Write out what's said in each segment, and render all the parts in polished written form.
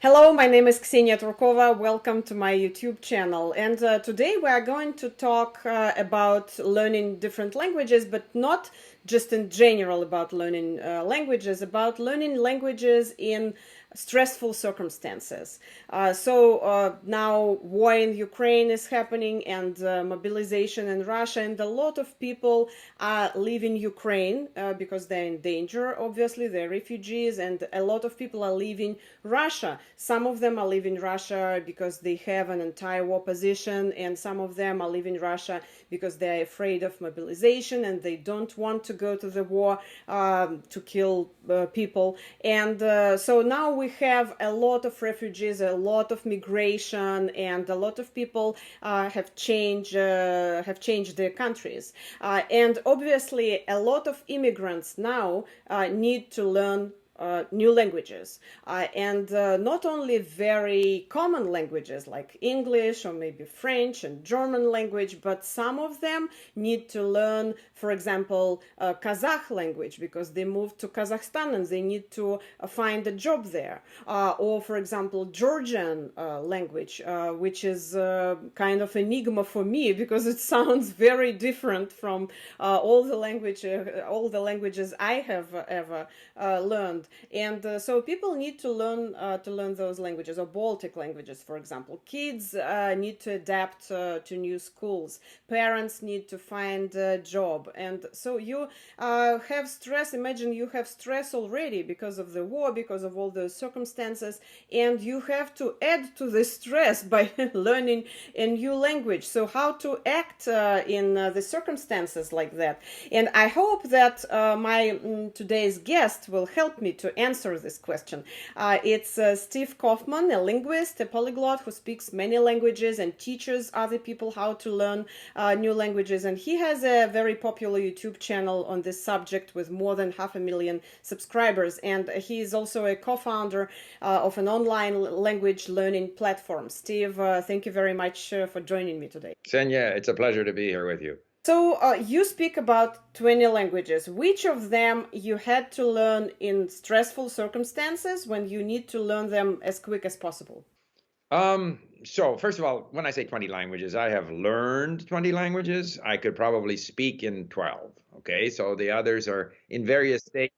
Hello, my name is Ksenia Turkova. Welcome to my YouTube channel. And today we are going to talk about learning different languages, but not just in general about learning languages, about learning languages in stressful circumstances. Now war in Ukraine is happening and mobilization in Russia, and a lot of people are leaving Ukraine because they're in danger. Obviously, they're refugees, and a lot of people are leaving Russia. Some of them are leaving Russia because they have an anti-war position, and some of them are leaving Russia because they're afraid of mobilization and they don't want to go to the war to kill people. And so now we have a lot of refugees, a lot of migration, and a lot of people have changed their countries. And obviously, a lot of immigrants now need to learn new languages, and not only very common languages like English or maybe French and German language, but some of them need to learn, for example, Kazakh language because they moved to Kazakhstan and they need to find a job there, or for example Georgian language, which is kind of enigma for me because it sounds very different from all the languages I have ever learned. And so people need to learn those languages, or Baltic languages, for example. Kids need to adapt to new schools. Parents need to find a job. And so you have stress. Imagine you have stress already because of the war, because of all those circumstances, and you have to add to the stress by learning a new language. So how to act in the circumstances like that? And I hope that my today's guest will help me to answer this question. It's Steve Kaufmann, a linguist, a polyglot who speaks many languages and teaches other people how to learn new languages. And he has a very popular YouTube channel on this subject with more than 500,000 subscribers. And he is also a co-founder of an online language learning platform. Steve, thank you very much for joining me today. Ksenia, it's a pleasure to be here with you. So you speak about 20 languages. Which of them you had to learn in stressful circumstances when you need to learn them as quick as possible? So first of all, when I say 20 languages, I have learned 20 languages. I could probably speak in 12. Okay, so the others are in various states,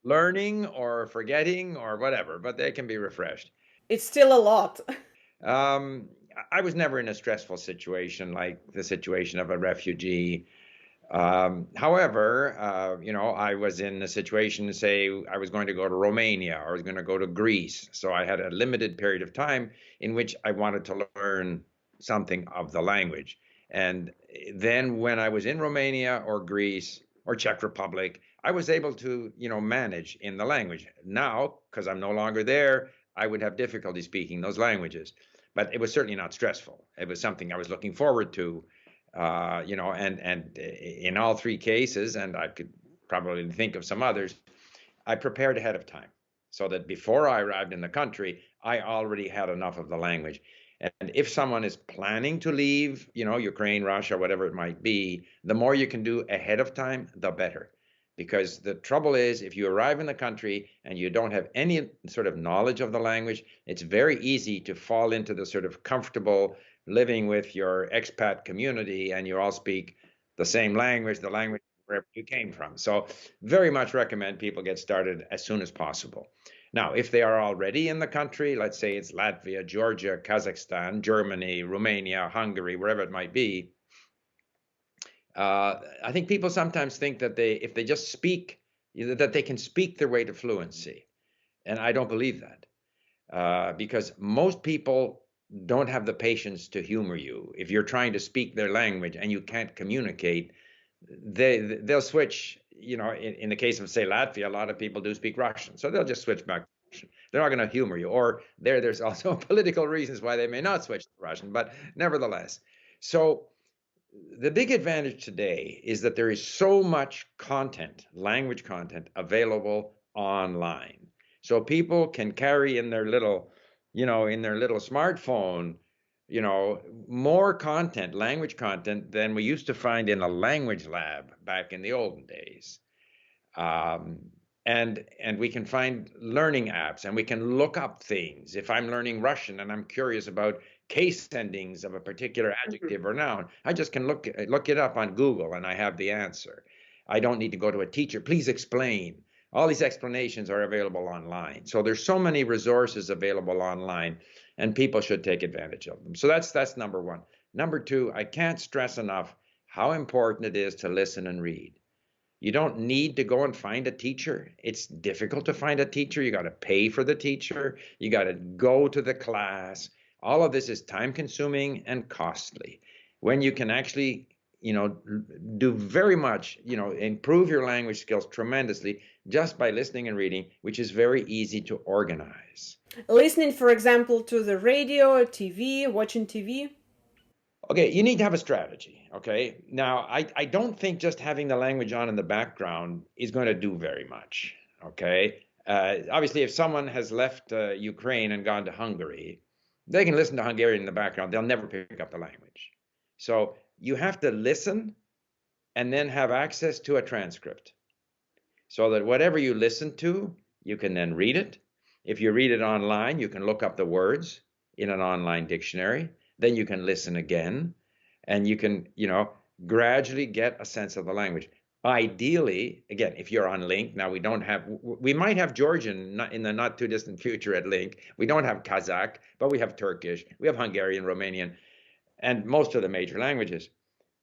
learning or forgetting or whatever, but they can be refreshed. It's still a lot. Um, I was never in a stressful situation like the situation of a refugee. However, I was in a situation, say, I was going to go to Romania or I was going to go to Greece. So I had a limited period of time in which I wanted to learn something of the language. And then when I was in Romania or Greece or Czech Republic, I was able to, manage in the language. Now, because I'm no longer there, I would have difficulty speaking those languages. But it was certainly not stressful. It was something I was looking forward to, and in all three cases, and I could probably think of some others, I prepared ahead of time so that before I arrived in the country, I already had enough of the language. And if someone is planning to leave, Ukraine, Russia, whatever it might be, the more you can do ahead of time, the better. Because the trouble is, if you arrive in the country and you don't have any sort of knowledge of the language, it's very easy to fall into the sort of comfortable living with your expat community and you all speak the same language, the language wherever you came from. So very much recommend people get started as soon as possible. Now, if they are already in the country, let's say it's Latvia, Georgia, Kazakhstan, Germany, Romania, Hungary, wherever it might be, I think people sometimes think that if they just speak, that they can speak their way to fluency. And I don't believe that because most people don't have the patience to humor you. If you're trying to speak their language and you can't communicate, they'll switch. In the case of, say, Latvia, a lot of people do speak Russian, so they'll just switch back to Russian. They're not going to humor you. Or there's also political reasons why they may not switch to Russian, but nevertheless. So the big advantage today is that there is so much content, language content, available online. So people can carry in their little, smartphone, more content, language content than we used to find in a language lab back in the olden days. and we can find learning apps, and we can look up things. If I'm learning Russian and I'm curious about case endings of a particular adjective or noun, I just can look it up on Google and I have the answer. I don't need to go to a teacher. Please explain. All these explanations are available online. So there's so many resources available online, and people should take advantage of them. So that's number one. Number two, I can't stress enough how important it is to listen and read. You don't need to go and find a teacher. It's difficult to find a teacher. You got to pay for the teacher. You got to go to the class. All of this is time consuming and costly. When you can actually, do very much, improve your language skills tremendously just by listening and reading, which is very easy to organize. Listening, for example, to the radio, TV, watching TV. Okay, you need to have a strategy. Okay, now I don't think just having the language on in the background is going to do very much. Okay, obviously, if someone has left Ukraine and gone to Hungary, they can listen to Hungarian in the background. They'll never pick up the language. So you have to listen and then have access to a transcript so that whatever you listen to, you can then read it. If you read it online, you can look up the words in an online dictionary. Then you can listen again, and you can, gradually get a sense of the language. Ideally, again, if you're on Link, now we might have Georgian in the not too distant future at Link. We don't have Kazakh, but we have Turkish, we have Hungarian, Romanian, and most of the major languages.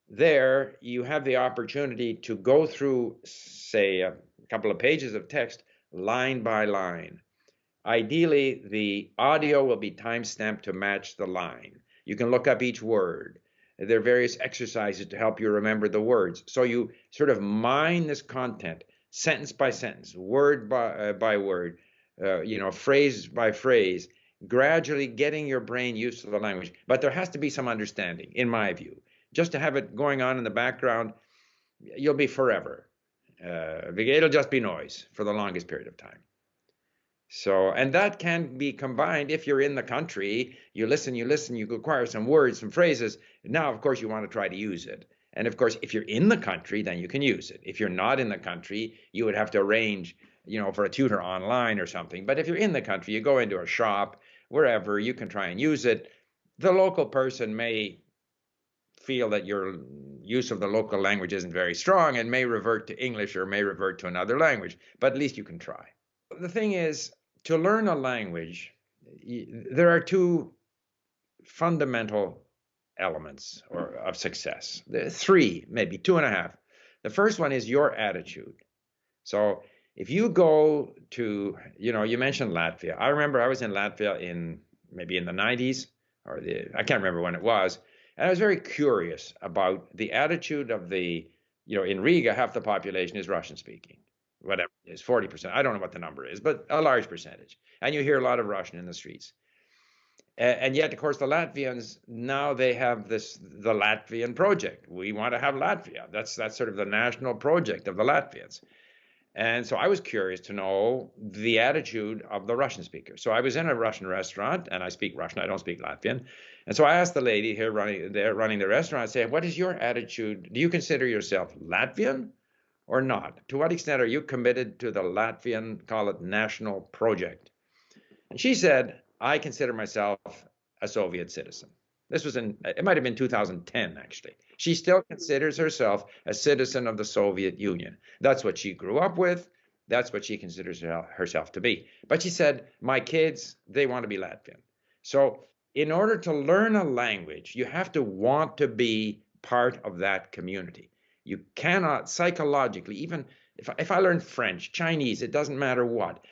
There, you have the opportunity to go through, say, a couple of pages of text line by line. Ideally, the audio will be time-stamped to match the line. You can look up each word. There are various exercises to help you remember the words. So you sort of mine this content, sentence by sentence, word by word, phrase by phrase, gradually getting your brain used to the language. But there has to be some understanding, in my view. Just to have it going on in the background, you'll be forever. It'll just be noise for the longest period of time. So, and that can be combined if you're in the country, you listen, you acquire some words, some phrases. Now, of course, you want to try to use it. And of course, if you're in the country, then you can use it. If you're not in the country, you would have to arrange, for a tutor online or something. But if you're in the country, you go into a shop, wherever, you can try and use it. The local person may feel that your use of the local language isn't very strong and may revert to English or may revert to another language, but at least you can try. The thing is, to learn a language, there are two fundamental elements of success. There are three, maybe two and a half. The first one is your attitude. So if you go to, you mentioned Latvia. I remember I was in Latvia maybe in the 90s, I can't remember when it was. And I was very curious about the attitude of in Riga, half the population is Russian speaking. Whatever it is, 40%. I don't know what the number is, but a large percentage. And you hear a lot of Russian in the streets. And yet, of course, the Latvians, now they have the Latvian project. We want to have Latvia. That's sort of the national project of the Latvians. And so I was curious to know the attitude of the Russian speakers. So I was in a Russian restaurant, and I speak Russian. I don't speak Latvian. And so I asked the lady here running the restaurant, I said, what is your attitude? Do you consider yourself Latvian or not? To what extent are you committed to the Latvian, call it, national project? And she said, I consider myself a Soviet citizen. This was it might have been 2010, actually. She still considers herself a citizen of the Soviet Union. That's what she grew up with. That's what she considers herself to be. But she said, my kids, they want to be Latvian. So in order to learn a language, you have to want to be part of that community. You cannot psychologically, even if I learn French, Chinese, it doesn't matter what.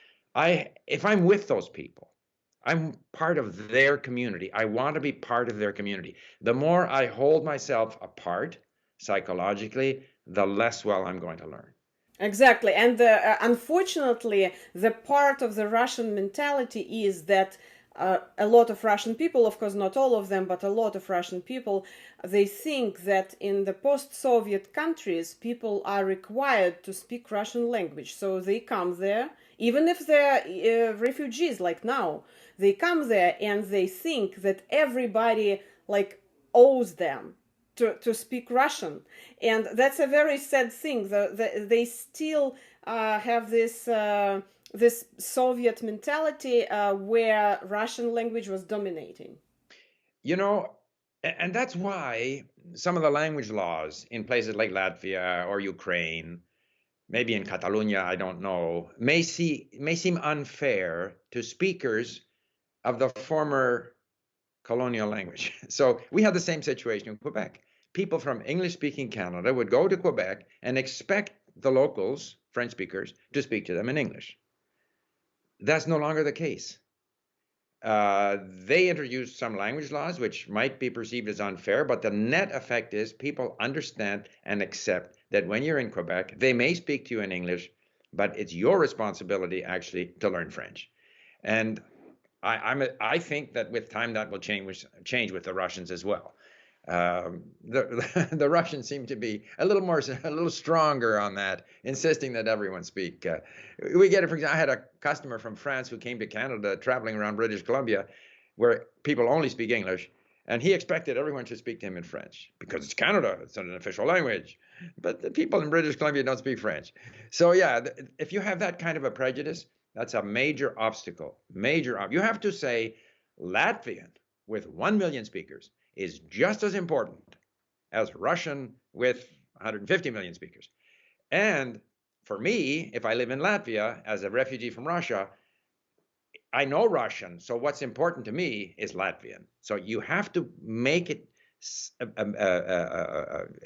If I'm with those people, I'm part of their community. I want to be part of their community. The more I hold myself apart psychologically, the less well I'm going to learn. Exactly. And unfortunately, the part of the Russian mentality is that a lot of Russian people, of course, not all of them, but a lot of Russian people, they think that in the post-Soviet countries, people are required to speak Russian language. So they come there, even if they're refugees like now, they come there and they think that everybody owes them. to speak Russian. And that's a very sad thing. They still have this Soviet mentality where Russian language was dominating. You know, and that's why some of the language laws in places like Latvia or Ukraine, maybe in Catalonia, I don't know, may seem unfair to speakers of the former colonial language. So we had the same situation in Quebec. People from English-speaking Canada would go to Quebec and expect the locals, French speakers, to speak to them in English. That's no longer the case. They introduced some language laws which might be perceived as unfair, but the net effect is people understand and accept that when you're in Quebec, they may speak to you in English, but it's your responsibility actually to learn French. And I think that with time that will change with the Russians as well. The Russians seem to be a little stronger on that, insisting that everyone speak. We get it. For example, I had a customer from France who came to Canada, traveling around British Columbia, where people only speak English, and he expected everyone to speak to him in French because it's Canada; it's an official language. But the people in British Columbia don't speak French. So yeah, if you have that kind of a prejudice, that's a major obstacle. You have to say Latvian with 1 million speakers is just as important as Russian with 150 million speakers. And for me, if I live in Latvia as a refugee from Russia, I know Russian. So what's important to me is Latvian. So you have to make it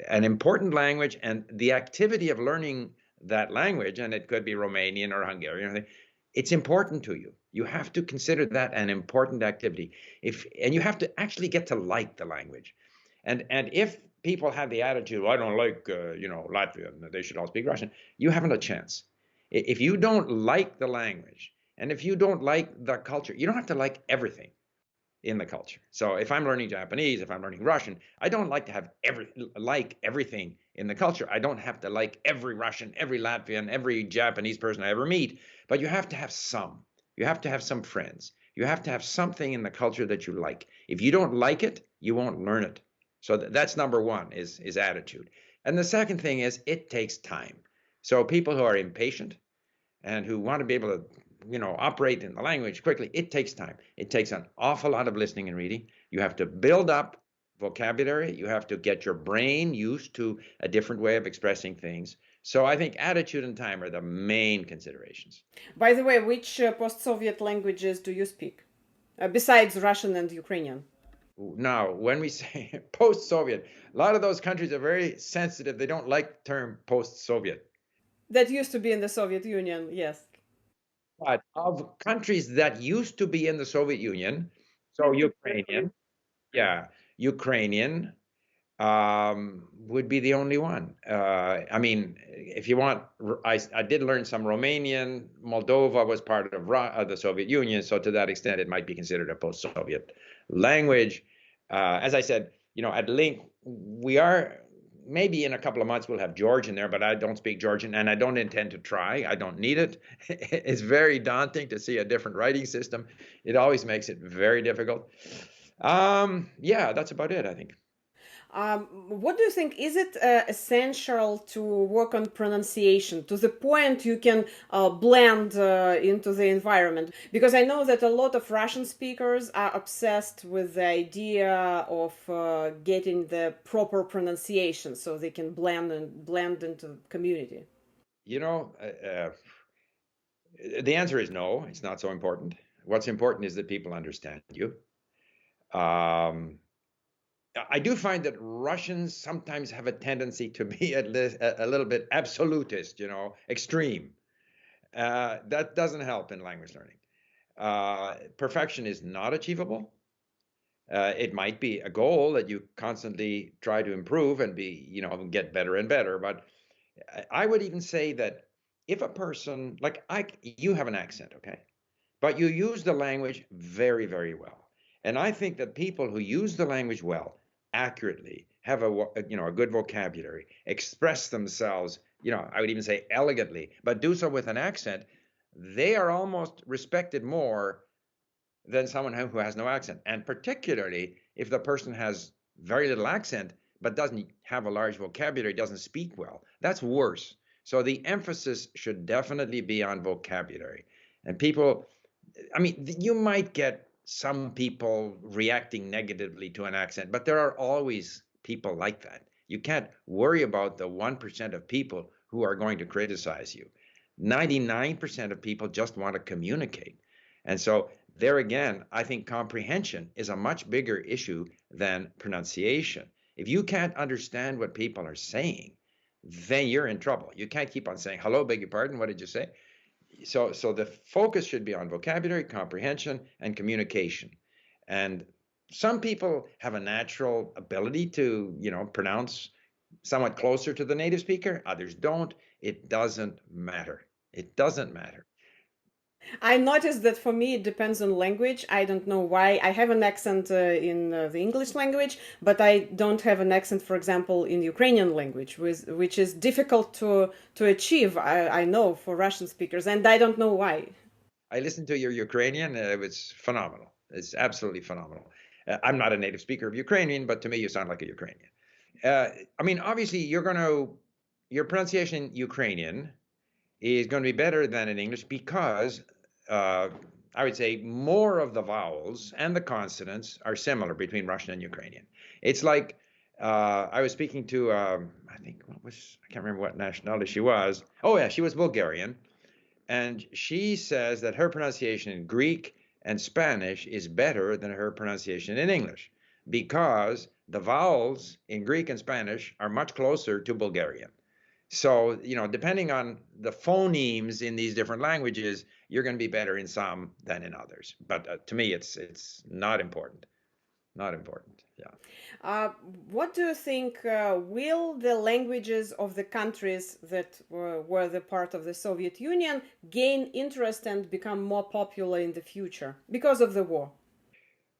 an important language, and the activity of learning that language, and it could be Romanian or Hungarian, it's important to you. You have to consider that an important activity. And you have to actually get to like the language. And if people have the attitude, well, I don't like Latvian, they should all speak Russian, you haven't a chance. If you don't like the language, and if you don't like the culture, you don't have to like everything in the culture. So if I'm learning Japanese, if I'm learning Russian, I don't like to have everything in the culture. I don't have to like every Russian, every Latvian, every Japanese person I ever meet, but you have to have some. You have to have some friends. You have to have something in the culture that you like. If you don't like it, you won't learn it. So that's number one is attitude. And the second thing is it takes time. So people who are impatient and who want to be able to operate in the language quickly, it takes time. It takes an awful lot of listening and reading. You have to build up vocabulary. You have to get your brain used to a different way of expressing things. So I think attitude and time are the main considerations. By the way, which post-Soviet languages do you speak, besides Russian and Ukrainian? Now, when we say post-Soviet, a lot of those countries are very sensitive. They don't like the term post-Soviet. That used to be in the Soviet Union, yes. But of countries that used to be in the Soviet Union, so Ukrainian, yeah, Ukrainian would be the only one. I mean, if you want, I did learn some Romanian. Moldova was part of the Soviet Union, so to that extent, it might be considered a post-Soviet language. As I said, at Link, we are maybe in a couple of months we'll have Georgian there, but I don't speak Georgian and I don't intend to try. I don't need it. It's very daunting to see a different writing system. It always makes it very difficult. Yeah, that's about it, I think. What do you think? Is it essential to work on pronunciation to the point you can blend into the environment? Because I know that a lot of Russian speakers are obsessed with the idea of getting the proper pronunciation so they can blend into the community. You know, the answer is no, it's not so important. What's important is that people understand you. Um, I do find that Russians sometimes have a tendency to be a little bit absolutist, extreme. That doesn't help in language learning. Perfection is not achievable. It might be a goal that you constantly try to improve and get better and better. But I would even say that if a person, like you have an accent, okay, but you use the language very, very well. And I think that people who use the language well, accurately, have a good vocabulary, express themselves, I would even say elegantly, but do so with an accent, they are almost respected more than someone who has no accent. And particularly if the person has very little accent, but doesn't have a large vocabulary, doesn't speak well. That's worse. So the emphasis should definitely be on vocabulary. And people, I mean, you might get some people reacting negatively to an accent, but there are always people like that. You can't worry about the 1% of people who are going to criticize you. 99% of people just want to communicate. And so, there again, I think comprehension is a much bigger issue than pronunciation. If you can't understand what people are saying, then you're in trouble. You can't keep on saying, hello, beg your pardon, what did you say? So the focus should be on vocabulary, comprehension, and communication. And some people have a natural ability to, pronounce somewhat closer to the native speaker. Others don't. It doesn't matter. It doesn't matter. I noticed that for me it depends on language. I don't know why. I have an accent in the English language, but I don't have an accent, for example, in Ukrainian language, which is difficult to achieve. I know for Russian speakers, and I don't know why. I listened to your Ukrainian. It's phenomenal. It's absolutely phenomenal. I'm not a native speaker of Ukrainian, but to me, you sound like a Ukrainian. Uh, I mean, obviously, your pronunciation in Ukrainian is going to be better than in English because uh, I would say more of the vowels and the consonants are similar between Russian and Ukrainian. It's like I was speaking to, I can't remember what nationality she was. Oh, yeah, she was Bulgarian. And she says that her pronunciation in Greek and Spanish is better than her pronunciation in English because the vowels in Greek and Spanish are much closer to Bulgarian. So, depending on the phonemes in these different languages, you're going to be better in some than in others. But to me, it's not important. Not important. Yeah. Uh, what do you think? Will the languages of the countries that were the part of the Soviet Union gain interest and become more popular in the future because of the war?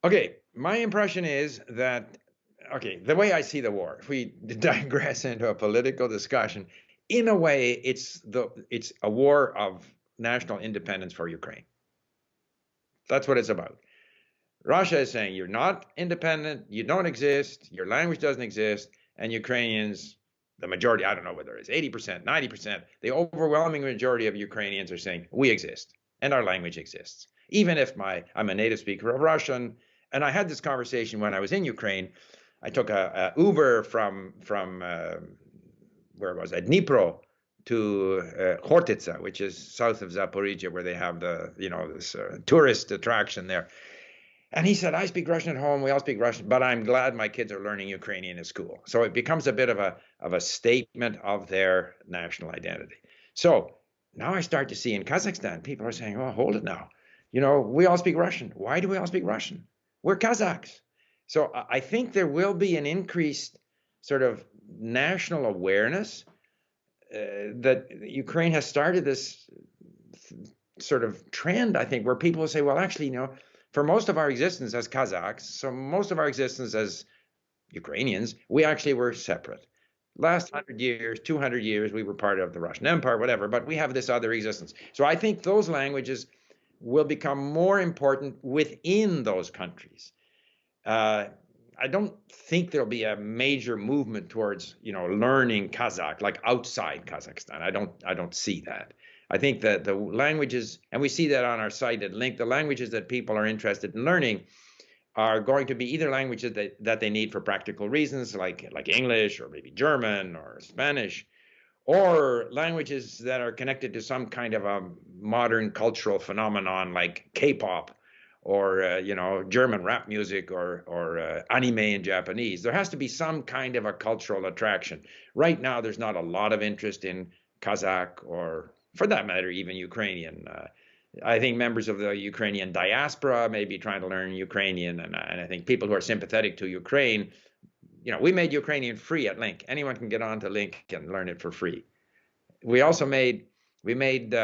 Okay. My impression is that, okay, the way I see the war, if we digress into a political discussion, in a way, it's a war of national independence for Ukraine. That's what it's about. Russia is saying you're not independent, you don't exist, your language doesn't exist, and Ukrainians, the majority, I don't know whether it's 80%, 90%, the overwhelming majority of Ukrainians are saying we exist and our language exists. Even if I'm a native speaker of Russian, and I had this conversation when I was in Ukraine. I took a Uber from where was I, Dnipro to Khortytsa, which is south of Zaporizhia, where they have this tourist attraction there. And he said, I speak Russian at home. We all speak Russian, but I'm glad my kids are learning Ukrainian in school. So it becomes a bit of a statement of their national identity. So now I start to see in Kazakhstan, people are saying, oh, hold it now. We all speak Russian. Why do we all speak Russian? We're Kazakhs. So I think there will be an increased sort of national awareness that Ukraine has started this sort of trend, I think, where people will say, well, actually, for most of our existence as Kazakhs, so most of our existence as Ukrainians, we actually were separate. Last 100 years, 200 years, we were part of the Russian Empire, whatever, but we have this other existence. So I think those languages will become more important within those countries. I don't think there'll be a major movement towards, learning Kazakh, like outside Kazakhstan. I don't see that. I think that the languages, and we see that on our site at Link, the languages that people are interested in learning are going to be either languages that they need for practical reasons, like English or maybe German or Spanish, or languages that are connected to some kind of a modern cultural phenomenon like K-pop or German rap music or anime in Japanese. There has to be some kind of a cultural attraction. Right now, there's not a lot of interest in Kazakh or, for that matter, even Ukrainian. I think members of the Ukrainian diaspora may be trying to learn Ukrainian, and I think people who are sympathetic to Ukraine, we made Ukrainian free at Link. Anyone can get on to Link and learn it for free. We made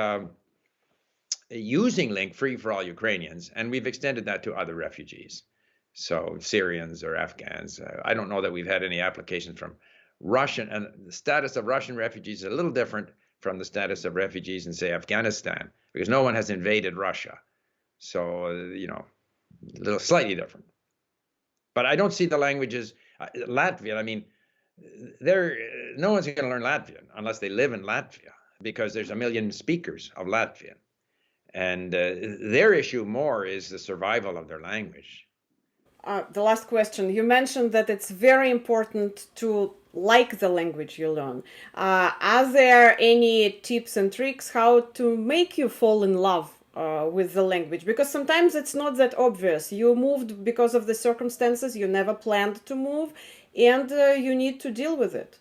using Link free for all Ukrainians, and we've extended that to other refugees. So Syrians or Afghans. I don't know that we've had any applications from Russian, and the status of Russian refugees is a little different from the status of refugees in, say, Afghanistan, because no one has invaded Russia. So, a little slightly different. But I don't see the languages. Latvian, I mean, There, no one's going to learn Latvian unless they live in Latvia, because there's a million speakers of Latvian. And their issue more is the survival of their language. The last question. You mentioned that it's very important to like the language you learn. Are there any tips and tricks how to make you fall in love with the language? Because sometimes it's not that obvious. You moved because of the circumstances, you never planned to move, and you need to deal with it.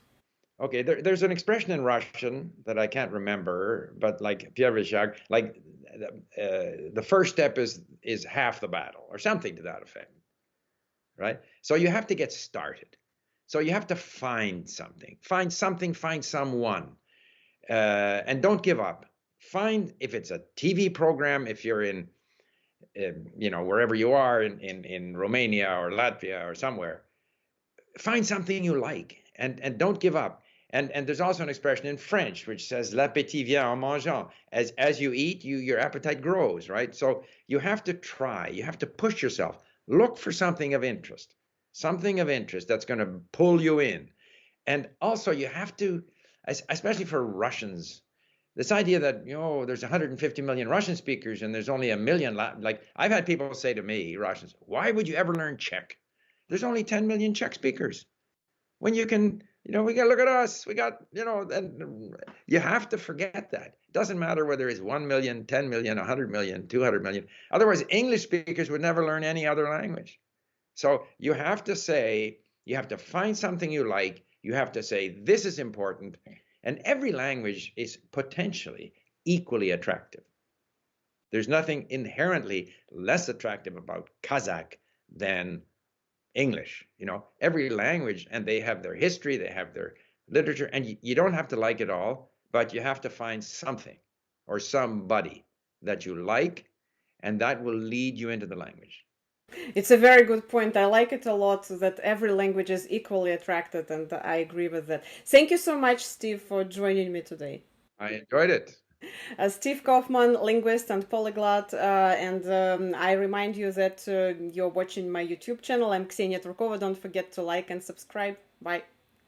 Okay, there's an expression in Russian that I can't remember, but like первый шаг, like the first step is half the battle, or something to that effect, right? So you have to get started. So you have to find something, find someone, and don't give up. Find, if it's a TV program, if you're in, wherever you are in Romania or Latvia or somewhere, find something you like, and don't give up. And there's also an expression in French which says l'appétit vient en mangeant. As you eat, your appetite grows, right? So you have to try, you have to push yourself, look for something of interest, that's going to pull you in. And also you have to, especially for Russians, this idea that there's 150 million Russian speakers and there's only a million like I've had people say to me, Russians, why would you ever learn Czech? There's only 10 million Czech speakers. When you can, we got, look at us, we got, and you have to forget that. It doesn't matter whether it's 1 million, 10 million, 100 million, 200 million. Otherwise, English speakers would never learn any other language. So you have to say, you have to find something you like. You have to say, this is important. And every language is potentially equally attractive. There's nothing inherently less attractive about Kazakh than English. Every language, and they have their history, they have their literature, and you don't have to like it all, but you have to find something or somebody that you like, and that will lead you into the language. It's a very good point. I like it a lot that every language is equally attracted, and I agree with that. Thank you so much, Steve, for joining me today. I enjoyed it. Steve Kaufmann, linguist and polyglot, and I remind you that you're watching my YouTube channel. I'm Ksenia Turkova. Don't forget to like and subscribe. Bye.